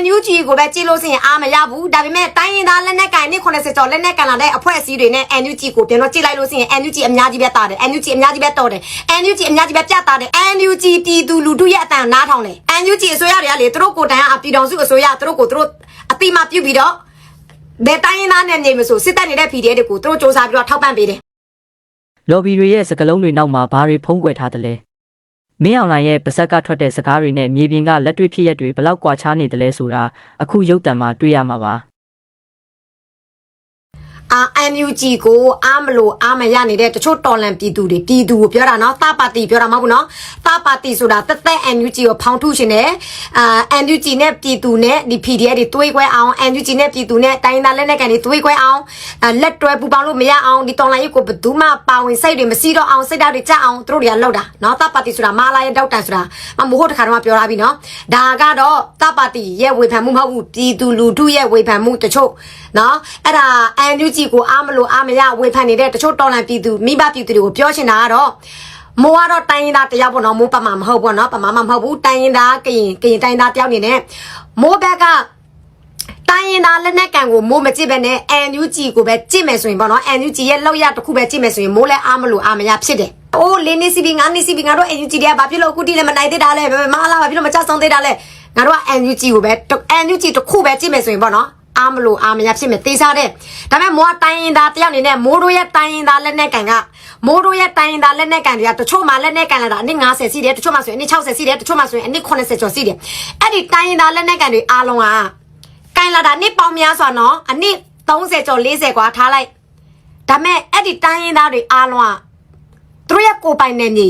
NUG ကိုပဲကြည့်လို့ဆိုရင်အားမရဘူးဒါပေမဲ့တိုင်းရင်းသားလက်နက်ကန်နဲ့80ကျော်လက်နက်ကန်လာတဲ့အဖွဲ့အစည်းတွေနဲ့ NUG ကိုပြန်တော့ကြည့်လိုက်လို့ဆိုရင် NUG အများကြီးပဲတာတယ် NUG အများကြီးပဲတော်တယ် NUG အများကြီးပဲပြတာတယ် NUG ပြည်သူလူထုရဲ့အတန်နားထောင်တယ် NUG အစိုးရတွေကလေသူတို့ကိုတိုင်အပြည်တော်စုအစိုးရသူတို့ကိုသူတို့အတိမပြုတ်ပြီးတော့ဘယ်တိုင်းရင်းသားနဲ့နေမဆိုစစ်တပ်နေတဲ့ PDF တွေကိုသူတို့စ조사ပြီးတော့ထောက်ပံ့ပေးတယ် လော်ဘီတွေရဲ့စကလုံးတွေနောက်မှာဘာတွေဖုံးကွယ်ထားတယ်လဲမင်းအောင်လှိုင်ရဲ့ပါဇက်ကထွက်တဲ့စကားတွေနဲ့မြေပြင်ကလက်တွေ့ဖြစ်ရက်တွေဘလောက်ကွာခြားနေတယ်လဲဆိုတာအခုရုပ်တံမှာတွေ့ရမှာပါNUG ကိုအားမလို့အားမရနေတဲ့တချို့တော်လန်ပြည်သူကိုပြောတာနော်တာပါတီပြောတာမဟုတ်ဘူးနော်တာပါတီဆိုတာတက်တက် NUG ကိုဖောင်းထုရှင်တယ်NUG နဲ့ပြည်သူနဲ့ဒီ PDF တွေတွေးခွဲအောင် NUG နဲ့ပြည်သူနဲ့တိုင်းသားလက်နက်ကန်တွေတွေးခွဲအောင်လက်တွဲပူပေါင်းလို့မရအောင်ဒီတော်လန်ရေးကိုဘယ်သူမှပါဝင်စိတ်တွေမရှိတော့အောင်စိတ်ဓာတ်တွေကြအောင်သူတို့တွေကလောက်တာနော်တာပါတီဆိုတာမာလာရဲ့တောက်တန်ဆိုတာမဟုတ်တခါတော့ပြောထားပြီနော်ဒါကတော့တာပါတီရဲ့ဝေဖန်မှုမဟုတ်ဘူးပြည်သူလူထုရဲ့ဝေဖန်မှုတချို့နော်အဲ့ဒါ NUG ကိုအားမလို့အားမရဝေဖန်နေတဲ့တချို့တော်လန်ပြည်သူမိဘပြည်သူတွေကိုပြောချင်တာကတော့မိုးကတော့တိုင်းရင်းသားတယောက်ပေါ့နော်မိုးပမာမဟုတ်ပေါ့နော်ပမာမဟုတ်ဘူးတိုင်းရင်းသားကရင်တိုင်းသားတယောက်နေနဲ့မိုးဘက်ကတိုင်းရင်းသားလက်နက်ကန်ကိုမိုးမကြည့်ပဲနဲ့ NUG ကိုပဲကြည့်မယ်ဆိုရင်ပေါ့နော် NUG ရဲ့လောက်ရတစ်ခုပဲကြည့်မယ်ဆိုရင်မိုးလည်းအားမလို့အားမရဖြစ်တယ်အိုးလေးနေစီပြီးငါနေစီပြီးငါတို့ NUG တွေကဘာဖြစ်လို့အခုတိလည်းမနိုင်သေးတာလဲမအားလားဘာဖြစ်လို့မချဆောင်သေးတာလဲငါတို့က NUG ကိုပဲ NUG တစ်ခုပဲကြည့်မယ်ဆိုရင်ပေါ့နော်အားမလို့အားမရဖြစ်မယ်သေစားတဲ့ဒါပေမဲ့မိုးတိုင်းရင်သားတယောက်နေနဲ့မိုးတို့ရဲ့တိုင်းရင်သားလက်နဲ့ကန်ကမိုးတို့ရဲ့တိုင်းရင်သားလက်နဲ့ကန်တွေကတချို့မှလက်နဲ့ကန်လာတာအနည်း90စီးတယ်တချို့မှဆိုရင်အနည်း60စီးတယ်တချို့မှဆိုရင်အနည်း80ကျော်စီးတယ်အဲ့ဒီတိုင်းရင်သားလက်နဲ့ကန်တွေအားလုံးကကန်လာတာနှစ်ပေါင်းများစွာနော်အနည်း30ကျော်40กว่าထားလိုက်ဒါပေမဲ့အဲ့ဒီတိုင်းရင်သားတွေအားလုံးကသူတို့ရဲ့ကိုယ်ပိုင်နယ်မြေ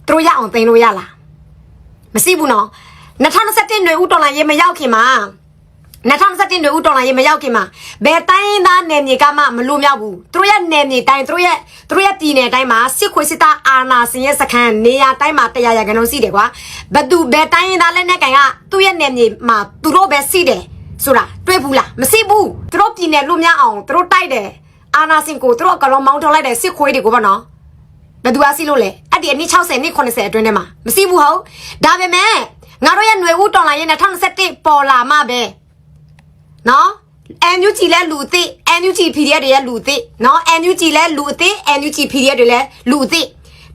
သူတို့ရအောင်သိမ်းလို့ရလားမရှိဘူးနော်2021နွေဦးတော်လိုင်းရေမရောက်ခင်မှာ2021နွေဦးတော်လိုင်းရေမရောက်ခင်မှာဘယ်တိုင်းသားနယ်မြေကမှမလို့မြောက်ဘူးသူတို့ရဲ့နယ်မြေတိုင်းသူတို့ရဲ့ပြည်နယ်တိုင်းမှာစစ်ခွေးစစ်သားအာနာစင်ရဲ့စခန်းနေရာတိုင်းမှာ100ရာခိုင်နှုန်းရှိတယ်ကွာဘယ်တိုင်းသားလက်နက်ကန်ကသူ့ရဲ့နယ်မြေမှာသူတို့ပဲရှိတယ်ဆိုတာတွေ့ဘူးလားမရှိဘူးသူတို့ပြည်နယ်လို့မြောက်အောင်သူတို့တိုက်တယ်အာနာစင်ကိုသူတို့ကလုံးမောင်းထုတ်လိုက်တဲ့စစ်ခွေးတွေကိုပေါ့နော်ဘယ်သူကစီလို့လဲအဲ့ဒီအနည်း60နှစ်80အတွင်းထဲမှာမရှိဘူးဟုတ်ဒါပေမဲ့ငါတို့ရဲ့ຫນွေဦးတော်လိုင်းရဲ့2021ပေါ်လာမှပဲနော် NUG လဲလူသိ NUG PDF တွေရဲ့လူသိနော် NUG လဲလူသိ NUG PDF တွေလဲလူသ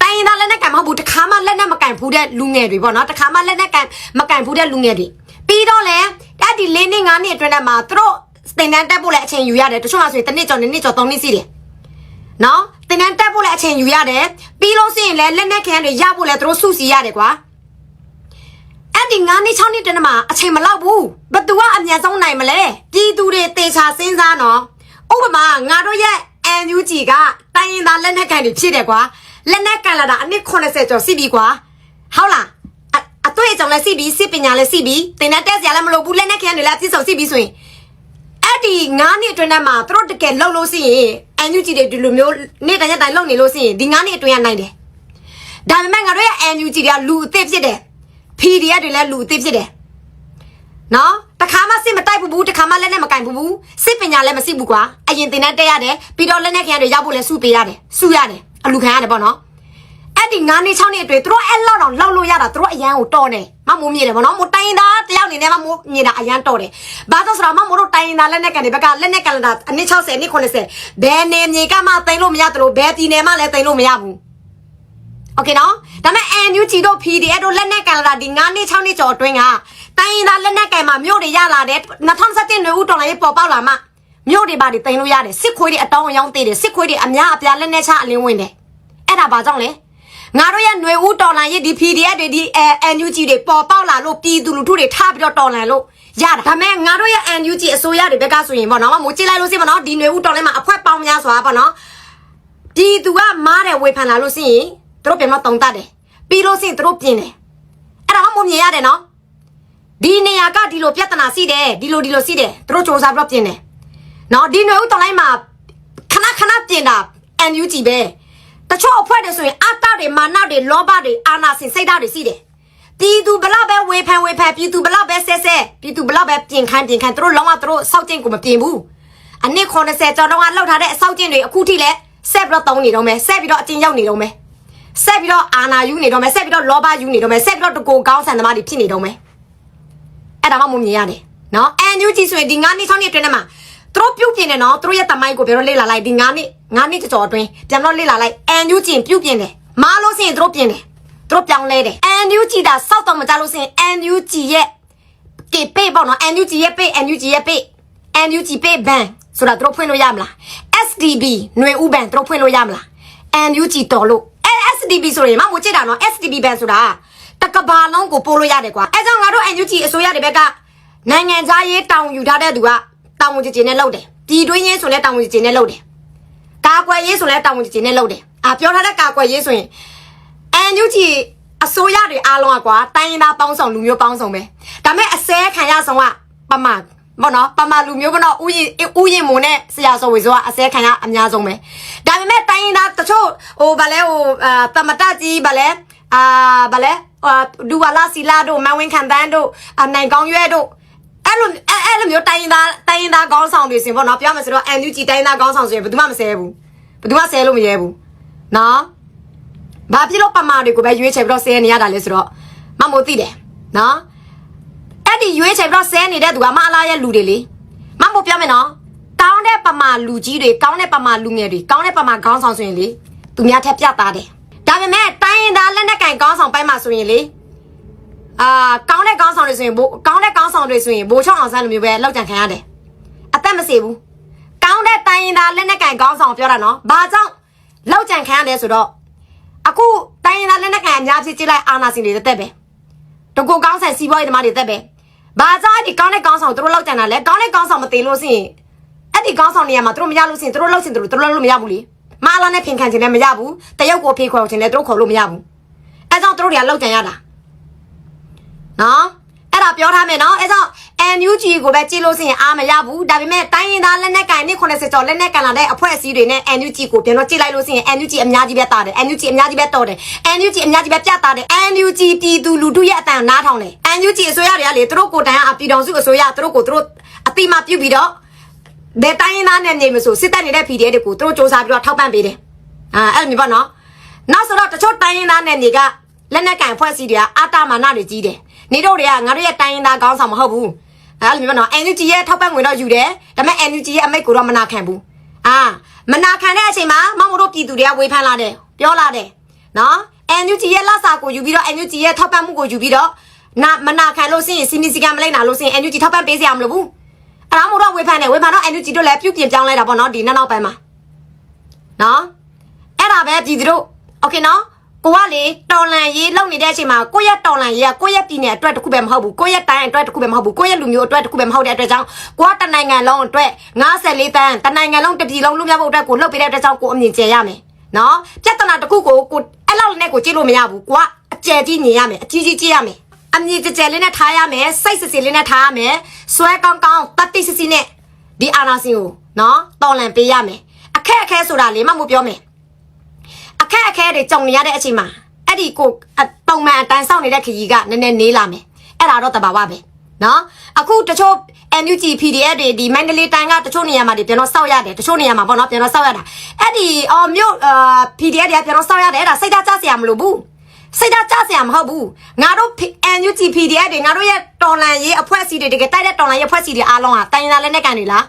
ိတိုင်းရင်းသားလက်နက်ကန်မဟုတ်ဘူးတခါမှလက်နက်မကန်ဘူးတဲ့လူငယ်တွေပေါ့နော်တခါမှလက်နက်ကန်မကန်ဘူးတဲ့လူငယ်တွေပြီးတော့လဲအဲ့ဒီ၄နှစ်၅နှစ်အတွင်းထဲမှာသူတို့တင်တန်းတက်ဖို့လဲအချိန်ယူရတယ်တချို့မှဆိုရင်တစ်နှစ်ကျော်2နှစ်ကျော်3နှစ်စီးတယ်နော်တင်တန်းတက်ဖို့လဲအချိန်ယူရတယ်ပြီးလို့ရှိရင်လဲလက်နက်ခံတွေရဖို့လဲသူတို့စုစည်းရတယ်ကွာအဲ့ဒီ9နှစ်6နှစ်တည်းမှာအချိန်မလောက်ဘူးဘသူကအမြန်ဆုံးနိုင်မလဲပြည်သူတွေတေချာစဉ်းစားနော်ဥပမာငါတို့ရဲ့ NUG ကတိုင်းရင်းသားလက်နက်ကန်တွေဖြစ်တယ်ကွာလက်နက်ကန်လာတာအနည်း80ကျော်စီပြီကွာဟုတ်လားအတွေ့အကြုံလည်းစီပြီစစ်ပညာလည်းစီပြီတင်တဲ့တက်စရာလည်းမလိုဘူးလက်နက်ကန်တွေလည်းပြည့်စုံစီပြီဆိုရင်အဲ့ဒီ9နှစ်အတွင်းထဲမှာသူတို့တကယ်လှုပ်လို့ရှိရင် NUG တွေဒီလိုမျိုးနေ့တိုင်းလှုပ်နေလို့ရှိရင်ဒီ9နှစ်အတွင်းကနိုင်တယ်ဒါပေမဲ့ငါတို့ရဲ့ NUG တွေကလူအသစ်ဖြစ်တယ်PDF တွေလည်းလူအသိဖြစ်တယ်နော်တခါမှစစ်မတိုက်ဘူးတခါမှလက်နဲ့မကင်ဘူးစစ်ပညာလည်းမရှိဘူးကွာအရင်တင်တဲ့တက်ရတယ်ပြီးတော့လက်နဲ့ခံရတွေရောက်ဖို့လည်းစုပေးရတယ်စုရတယ်အလူခံရတယ်ပေါ့နော်အဲ့ဒီ9နှစ်6နှစ်အတွင်းသူတို့အဲ့လောက်တော့လောက်လို့ရတာသူတို့အရန်ကိုတော်တယ်မမိုးမြေတယ်ပေါ့နော်မိုးတိုင်းသားတယောက်နေနဲ့မမိုးမြေတာအရန်တော်တယ်ဘာလို့ဆိုတော့မမိုးတို့တိုင်းသားလက်နဲ့ကန်တွေဘက်ကလက်နဲ့ကန်လာတာအနည်း60အနည်း80ဘယ်နေမြေကမှတင်လို့မရသလိုဘယ်ပြည်နယ်မှလည်းတင်လို့မရဘူးโอเคနော်ဒါပေမဲ့ NUG တို့ PDF တို့လက်နက်ကန်လာတာဒီ9နှစ်6နှစ်ကျော်အတွင်းကတိုင်းရင်းသားလက်နက်ကန်မှာမြို့တွေရလာတဲ့2017နွေဦးတော်လိုင်းရေးပေါ်ပေါက်လာမှမြို့တွေပါတွေတင်လို့ရတယ်စစ်ခွေးတွေအတောင်းအယောင်းသေးတယ်စစ်ခွေးတွေအများအပြားလက်နက်ချအလင်းဝင်တယ်အဲ့ဒါဘာကြောင့်လဲငါတို့ရဲ့နွေဦးတော်လိုင်းရေးဒီ PDF တွေဒီ NUG တွေပေါ်ပေါက်လာလို့ပြည်သူလူထုတွေထားပြီးတော့တော်လန်လို့ရတာဒါပေမဲ့ငါတို့ရဲ့ NUG အစိုးရတွေဘက်ကဆိုရင်ပေါ့နော်မိုးကြည့်လိုက်လို့စိပေါ့နော်ဒီနွေဦးတော်လိုင်းမှာအဖွဲပေါင်းများစွာပေါ့နော်ပြည်သူကမားတယ်ဝေဖန်လာလို့ရှိရင်သူတို့ပြန်မတုံတတ်တယ်ပြီးလို့ရှိရင်သူတို့ပြင်တယ်အဲ့ဒါမှမမြင်ရတယ်နော်ဒီနေရာကဒီလိုပြဿနာရှိတယ်ဒီလိုရှိတယ်သူတို့စ조사ပြီးတော့ပြင်တယ်နော်ဒီຫນွေဦးတော်လိုင်းမှာခဏပြင်တာ NUG ပဲတချို့အဖွဲ့တွေဆိုရင်အတတွေမာနတွေလောဘတွေအာနာစင်စိတ်ဓာတ်တွေရှိတယ်ပြည်သူဘလောက်ပဲဝေဖန်ပြည်သူဘလောက်ပဲဆဲပြည်သူဘလောက်ပဲပြင်ခိုင်းသူတို့လုံးဝသူတို့စောက်ကျင့်ကိုမပြင်ဘူးအနည်း80ကျော်တော့ကလောက်ထားတဲ့အစောက်ကျင့်တွေအခုထိလဲဆက်ပြီးတော့တုံးနေတော့မယ်ဆက်ပြီးတော့အကျဉ်းရောက်နေတော့မယ်ဆက်ပြီးတော့အာနာယူနေတော့မယ်ဆက်ပြီးတော့လောဘယူနေတော့မယ်ဆက်ပြီးတော့တကိုကောင်းဆန်သမားတွေဖြစ်နေတော့မယ် အဲ့ဒါမှမမြင်ရတယ်နော် NUG ဆိုရင်ဒီ9နှစ်6နှစ်အတွင်းထဲမှာသူတို့ပြုတ်ပြင်းတယ်နော်သူတို့ရဲ့တမိုင်းကိုပြောလို့လေ့လာလိုက်ဒီ9နှစ်ကြော်အတွင်းပြန်တော့လေ့လာလိုက် NUG ပြုတ်ပြင်းတယ်မားလို့စရင်သူတို့ပြင်းတယ်သူတို့ပြောင်းလဲတယ် NUG ဒါစောက်တော့မကြလို့စရင် NUG ရဲ့ကေပေပေါ့နော် NUG ရဲ့ပေ NUG ရဲ့ပေ NUG ပေဘန်ဆိုတာသူတို့ဖွင့်လို့ရမလား SDB ຫນွေဥဘန်သူတို့ဖွင့်လို့ရမလား NUG တော်လို့ SDB ဆိုရင်မမို့ကြည့်တာနော် SDB ဘန်ဆိုတာတကဘာလုံးကိုပို့လို့ရတယ်ကွာအဲကြောင့်ငါတို့ NUG အစိုးရတွေဘက်ကနိုင်ငံသားရေးတောင်းယူထားတဲ့သူကတောင်းဝင်ကြည်နဲ့လုပ်တယ်ပြည်တွင်းရေးဆိုလဲတောင်းဝင်ကြည်နဲ့လုပ်တယ်ကာကွယ်ရေးဆိုလဲတောင်းဝင်ကြည်နဲ့လုပ်တယ်ပြောထားတဲ့ကာကွယ်ရေးဆိုရင် NUG အစိုးရတွေအားလုံးကကွာတိုင်းရင်းသားပေါင်းဆောင်လူမျိုးပေါင်းဆောင်ပဲဒါပေမဲ့အစဲခံရဆုံးကပမာဘောနော်ပမာလူမျိုးကတော့ဥယျင်မုံနဲ့ဆရာစောဝေစောကအစဲခံရအများဆုံးပဲဒါပေမဲ့တိုင်းရင်းသားတချို့ဗာလဲတမတကြီးဗာလဲဗာလဲဒူဝါလာစီလာတို့မန်ဝင်းခံတန်းတို့နိုင်ကောင်းရွဲတို့အဲ့လိုမျိုးတိုင်းရင်းသားခေါင်းဆောင်တွေစင်ပေါ့နော်ပြောမယ်ဆိုတော့ NUG တိုင်းရင်းသားခေါင်းဆောင်ဆိုရင်ဘယ်သူမှမဆဲဘူးဘယ်သူမှဆဲလို့မရဲဘူးနော်ဘာဖြစ်လို့ပမာတွေကိုပဲရွေးချယ်ပြီးတော့ဆဲနေရတာလဲဆိုတော့မမို့သိတယ်နော်အဲ့ဒီရွေးချယ်ပြီးတော့ဆဲနေတဲ့သူကမအလားရဲ့လူတွေလေမမို့ပြောမယ်နော်ကောင်းတဲ့ပမာလူကြီးတွေကောင်းတဲ့ပမာလူငယ်တွေကောင်းတဲ့ပမာခေါင်းဆောင်ဆိုရင်လေသူများထက်ပြသားတယ်ဒါပေမဲ့တိုင်းရင်းသားလက်နက်ကင်ခေါင်းဆောင်ပိုင်းမှာဆိုရင်လေကောင်းတဲ့ခေါင်းဆောင်တွေဆိုရင်ကောင်းတဲ့ခေါင်းဆောင်တွေဆိုရင်ဘိုးချောင်းအောင်ဆန်းလိုမျိုးပဲလောက်ကြံခံရတယ်အသက်မစေဘူးကောင်းတဲ့တိုင်းရင်းသားလက်နက်ကင်ခေါင်းဆောင်ပြောတာနော်ဘာကြောင့်လောက်ကြံခံရတယ်ဆိုတော့အခုတိုင်းရင်းသားလက်နက်ကန်အများကြီးကြည့်လိုက်အာနာစင်တွေတက်ပဲတကူကောင်းဆန်စီးပွားရေးသမားတွေတက်ပဲဘာကြောင့်အဲ့ဒီကောင်းတဲ့ကောင်းဆောင်သူတို့လောက်ကြံတာလဲကောင်းတဲ့ကောင်းဆောင်မသိလို့စင်အဲ့ဒီကောင်းဆောင်နေရာမှာသူတို့မရလို့စင်သူတို့လောက်စင်သူတို့လောက်လို့မရဘူးလေမအားလားနဲ့ဖင်ခံခြင်းလည်းမရဘူးတရုတ်ကိုဖေးခေါ်ခြင်းလည်းသူတို့ခေါ်လို့မရဘူးအဲကြောင့်သူတို့တွေကလောက်ကြံရတာနော်အဲ့ဒါပြောထားမယ်နော်အဲကြောင့် NUG ကိုပဲကြည့်လို့စင်အားမရဘူးဒါပေမဲ့တိုင်းရင်းသားလက်နက်ကန်နဲ့80ကျော်လက်နက်ကန်လာတဲ့အဖွဲ့အစည်းတွေနဲ့ NUG ကိုပြန်တော့ကြည့်လိုက်လို့စင် NUG အများကြီးပဲတာတယ် NUG အများကြီးပဲတော်တယ် NUG အများကြီးပဲပြတာတယ် NUG ပြည်သူလူထုရဲ့အတန်နားထောင်တယ် NUG အစိုးရတွေကလေသူတို့ကိုတိုင်အပြည်တော်စုအစိုးရသူတို့ကိုသူတို့အတိမပြုတ်ပြီးတော့ဘယ်တိုင်းရင်းသားနဲ့နေမဆိုစစ်တပ်နေတဲ့ PDF တွေကိုသူတို့စ조사ပြီးတော့ထောက်ပံ့ပေးတယ်အဲ့လိုမျိုးပေါ့နော်နောက်ဆိုတော့တချို့တိုင်းရင်းသားနဲ့နေကလက်နက်ကန်အဖွဲ့အစည်းတွေကအာတာမာနတွေကြီးတယ်နေတို့တွေကငါတို့ရဲ့တိုင်းရင်းသားခေါင်းဆောင်မဟုတ်ဘူးအဲ့လိုမျိုးနော် NUG ရဲ့ထောက်ပံ့ငွေတော့ယူတယ်ဒါပေမဲ့ NUG ရဲ့အမိတ်ကိုတော့မနာခံဘူးမနာခံတဲ့အချိန်မှာမမတို့ပြည်သူတွေကဝေဖန်လာတယ်ပြောလာတယ်နော် NUG ရဲ့လက်စာကိုယူပြီးတော့ NUG ရဲ့ထောက်ပံ့မှုကိုယူပြီးတော့မနာခံလို့စင်စီနီစီကမလိုက်နာလို့စင် NUG ထောက်ပံ့ပေးစရာမလိုဘူးအဲ့ဒါမို့တော့ဝေဖန်တယ်ဝေဖန်တော့ NUG တို့လည်းပြုတ်ပြင်ပြောင်းလဲတာပေါ့နော်ဒီနောက်ပိုင်းမှာနော်အဲ့ဒါပဲပြည်သူတို့โอเคနော်ကိုကလေတော်လန်ရေးလောက်နေတဲ့အချိန်မှာကိုရဲ့တော်လန်ရေးကကိုရဲ့ပြည်နယ်အတွက်တခုပဲမဟုတ်ဘူးကိုရဲ့တိုင်းအတွက်တခုပဲမဟုတ်ဘူးကိုရဲ့လူမျိုးအတွက်တခုပဲမဟုတ်တဲ့အတွက်ကြောင့်ကိုကတနိုင်ငံလုံးအတွက်54တန်းတနိုင်ငံလုံးတပြည်လုံးလူမျိုးဖို့အတွက်ကိုလှုပ်ပေးတဲ့အတွက်ကြောင့်ကိုအမြင်ကျယ်ရမယ်နော်ပြဿနာတစ်ခုကိုအဲ့လောက်နဲ့ကိုကြည့်လို့မရဘူးကိုကအကျယ်ကြီးမြင်ရမယ်အကြီးကြီးကြည့်ရမယ်အမြင်ကျယ်လေးနဲ့ထားရမယ်စိတ်စစ်စစ်လေးနဲ့ထားရမယ်စွဲကောင်းကောင်းတတိစစ်စစ်နဲ့ဒီအာနာစင်ကိုနော်တော်လန်ပေးရမယ်အခက်အခဲဆိုတာလေမမို့ပြောမယ်အခက်အခဲတွေကြုံနေရတဲ့အချိန်မှာအဲ့ဒီကိုပုံမှန်အတန်းဆောက်နေတဲ့ခရီးကနည်းနည်းနေလာမယ်အဲ့ဒါတော့တဘာဝပဲနော်အခုတချို့ NUG PDF တွေဒီမန္တလေးတိုင်းကတချို့နေရာမှာတွေပြန်တော့စောက်ရတယ်တချို့နေရာမှာပေါ့နော်ပြန်တော့စောက်ရတာအဲ့ဒီမြို့ PDF တွေကပြန်တော့စောက်ရတယ်အဲ့ဒါစိတ်ဓာတ်ကျစရာမလိုဘူးစိတ်ဓာတ်ကျစရာမဟုတ်ဘူးငါတို့ NUG PDF တွေငါတို့ရဲ့တော်လန်ရေးအဖွဲ့အစည်းတွေတကယ်တိုက်တဲ့တော်လန်ရေးအဖွဲ့အစည်းတွေအားလုံးဟာတိုင်းရင်းသားလက်နက်ကန်တွေလာ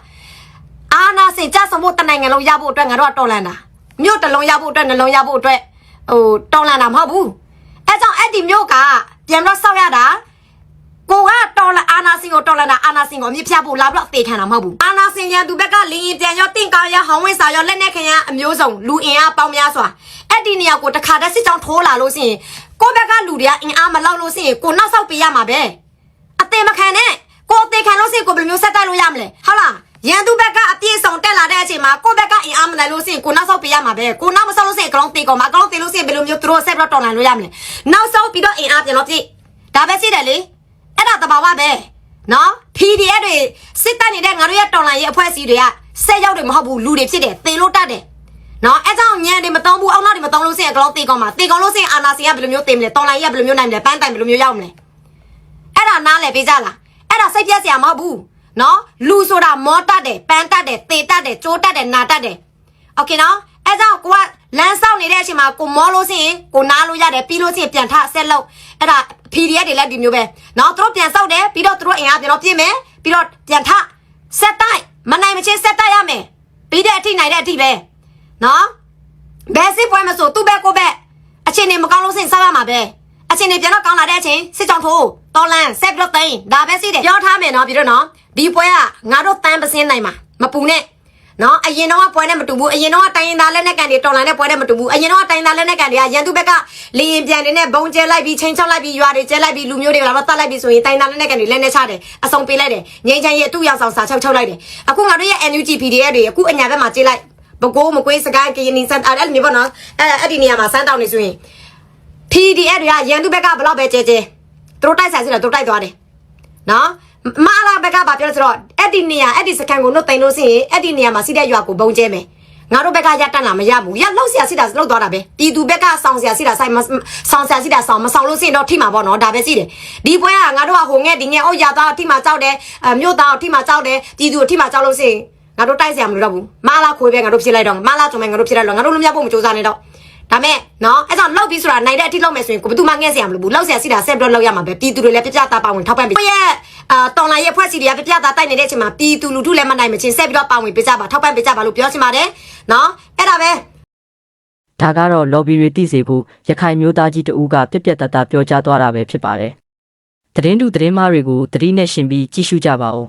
းအာနာစင်ကြဆောင်ဖို့တနိုင်ငံလုံးရဖို့အတွက်ငါတို့ကတော်လန်တာမြို့တလုံးရဖို့အတွက်နှလုံးရဖို့အတွက်တော်လန်တာမဟုတ်ဘူးအဲကြောင့်အဲ့ဒီမြို့ကပြန်တော့ဆောက်ရတာကိုကတော်လန်အာနာစင်ကိုတော်လန်တာအာနာစင်ကိုမြစ်ဖြတ်ဖို့လာပြီးတော့တေခံတာမဟုတ်ဘူးအာနာစင်ရန်သူဘက်ကလင်းရင်ပြန်ရောတင့်ကားရဟောင်းဝင်းစာရောလက်နဲ့ခရမ်းအမျိုးစုံလူအင်အားပေါင်းများစွာအဲ့ဒီနေရာကိုတခါတည်းစစ်ကြောင်းထိုးလာလို့ရှိရင်ကိုဘက်ကလူတွေကအင်အားမလောက်လို့ရှိရင်ကိုနောက်ဆောက်ပေးရမှာပဲအသေးမခံနဲ့ကိုအသေးခံလို့ရှိရင်ကိုဘယ်လိုမျိုးဆက်တိုက်လို့ရမလဲဟုတ်လားရန်သူဘက်ကအပြည့်စုံတက်လာတဲ့အချိန်မှာကိုယ့်ဘက်ကအင်အားမနိုင်လို့စင်ကိုနောက်ဆောက်ပေးရမှာပဲကိုနောက်မဆောက်လို့စင်ကလုံးတေးကောင်မှာကလုံးတေးလို့စင်ဘယ်လိုမျိုးသူတို့ဆက်ပြီးတော့တော်လှန်လို့ရမလဲနောက်ဆောက်ပြီးတော့အင်အားပြန်တော့ပြည့်ဒါပဲရှိတယ်လေအဲ့ဒါတဘာဝပဲနော် PDF တွေစစ်တပ်နေတဲ့ငါတို့ရဲ့တော်လှန်ရေးအဖွဲ့အစည်းတွေကဆက်ရောက်တယ်မဟုတ်ဘူးလူတွေဖြစ်တယ်တေလို့တတ်တယ်နော်အဲ့ကြောင့်ညံတွေမတုံးဘူးအောက်နောက်တွေမတုံးလို့စင်ကလုံးတေးကောင်မှာတေးကောင်လို့စင်အာနာစင်ကဘယ်လိုမျိုးတေးမလဲတော်လှန်ရေးကဘယ်လိုမျိုးနိုင်မလဲပန်းတိုင်ဘယ်လိုမျိုးရောက်မလဲအဲ့ဒါနားလည်ပေးကြလားအဲ့ဒါစိတ်ပြက်စရာမဟုတ်ဘူးနော်လူဆိုတာမောတတ်တယ်ပန်းတတ်တယ်သေတတ်တယ်ကြိုးတတ်တယ်နာတတ်တယ်โอเคနော်အဲကြောင့်ကိုကလမ်းဆောက်နေတဲ့အချိန်မှာကိုမောလို့စင်ကိုနားလို့ရတယ်ပြီးလို့စင်ပြန်ထဆက်လို့အဲ့ဒါ PDF တွေလည်းဒီမျိုးပဲနော်သူတို့ပြန်စောက်တယ်ပြီးတော့သူတို့အင်အားပြန်တော့ပြင်းမယ်ပြီးတော့ပြန်ထဆက်တိုက်မနိုင်မချင်းဆက်တိုက်ရမယ်ပြီးတဲ့အထိနိုင်တဲ့အထိပဲနော်ဘယ်စစ်ပွဲမဆိုသူ့ဘက်ကိုဘက်အချင်းနေမကောင်းလို့စိတ်စားရမှာပဲအချင်းနေပြန်တော့ကောင်းလာတဲ့အချိန်စစ်ကြောင်ထိုးတော်လန်ဆက်ပြီးတော့တိန်ဒါပဲစီးတယ်ပြောထားမယ်နော်ပြီးတော့နော်ဒီပွဲကငါတို့တန်းပစင်းနိုင်မှာမပူနဲ့နော်အရင်တော့ပွဲနဲ့မတူဘူးအရင်တော့တိုင်းရင်းသားလက်နက်ကန်တွေတော်လန်တဲ့ပွဲနဲ့မတူဘူးအရင်တော့တိုင်းရင်းသားလက်နက်ကန်တွေကရန်သူဘက်ကလေရင်ပြန်နေတဲ့ဘုံကျဲလိုက်ပြီးချင်းချောက်လိုက်ပြီးရွာတွေကျဲလိုက်ပြီးလူမျိုးတွေလာတော့တတ်လိုက်ပြီးဆိုရင်တိုင်းရင်းသားလက်နက်ကန်တွေလက်နဲ့ချတယ်အစုံပေးလိုက်တယ်ငိမ့်ချမ်းရဲ့သူ့ရောက်ဆောင်စာချုပ်လိုက်တယ်အခုငါတို့ရဲ့ NUG PDF တွေအခုအညာဘက်မှာကျေးလိုက်ဘကိုးမကွေးစကိုင်းကရင်နီစန်အဲ့ဒီဘောနော်အဲ့ဒီနေရာမှာစမ်းတောင်းနေဆိုရင် PDF တွေကရန်သူဘက်ကဘလောက်ပဲကျဲကျဲသူတို့တိုက်ဆိုင်စီတော့သူတို့တိုက်သွားတယ်နော်မအားလာဘက်ကဘာပြောလဲဆိုတော့အဲ့ဒီနေရာအဲ့ဒီစကန်ကိုနှုတ်သိမ်းလို့ရှိရင်အဲ့ဒီနေရာမှာစီးတဲ့ရွာကိုဘုံကျဲမယ်ငါတို့ဘက်ကရတတ်လာမရဘူးရလောက်ဆရာစီတာလောက်သွားတာပဲပြည်သူဘက်ကဆောင်းဆရာစီတာဆိုင်ဆောင်းဆရာစီတာဆောင်းမဆောင်းလို့ရှိရင်တော့ထိမှာပေါ့နော်ဒါပဲရှိတယ်ဒီပွဲကငါတို့ကဟိုငဲ့ဒီငဲ့အိုးရသားထိမှာကြောက်တယ်မြို့သားထိမှာကြောက်တယ်ပြည်သူထိမှာကြောက်လို့ရှိရင်ငါတို့တိုက်ဆရာမလို့တော့ဘူးမအားလာခွေးပဲငါတို့ဖြစ်လိုက်တော့မအားလာကြုံမယ်ငါတို့ဖြစ်လိုက်တော့ငါတို့လူမျိုးဖို့မစူးစမ်းနေတော့ဒါမဲ့နော်အဲ့ကြောင့်လောက်ပြီးဆိုတာနိုင်တဲ့အထိလောက်မယ်ဆိုရင်ကိုဘယ်သူမှငဲ့ဆရာမလို့ဘူးလောက်ဆရာစီတာဆက်ပြီးတော့လောက်ရမှာပဲပြည်သူတွေလည်းပြပြသားပါဝင်ထောက်ပံ့ပြီးရဲ့တော်လိုင်းရဲ့ဖွဲ့စီတွေကပြပြသားတိုက်နေတဲ့အချိန်မှာပြည်သူလူထုလည်းမနိုင်မချင်းဆက်ပြီးတော့ပါဝင်ပေးကြပါထောက်ပံ့ပေးကြပါလို့ပြောချင်ပါတယ်နော်အဲ့ဒါပဲ ဒါကတော့ lobby တွေသိစေဖို့ရခိုင်မျိုးသားကြီးတဦးကပြက်ပြက်တသားပြောကြားသွားတာပဲဖြစ်ပါတယ်သတင်းတူသတင်းမားတွေကိုသတိနဲ့ရှင်ပြီးကြည့်ရှုကြပါဦး